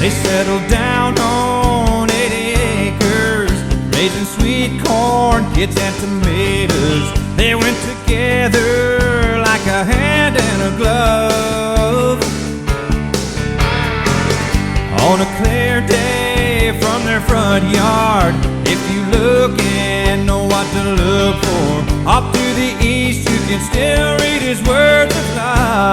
They settled down on 80 acres, raising sweet corn, kids and tomatoes. They went together like a hand and a glove. On a clear day from their front yard, if you look and know what to look for, off to the east you can still read his words of love.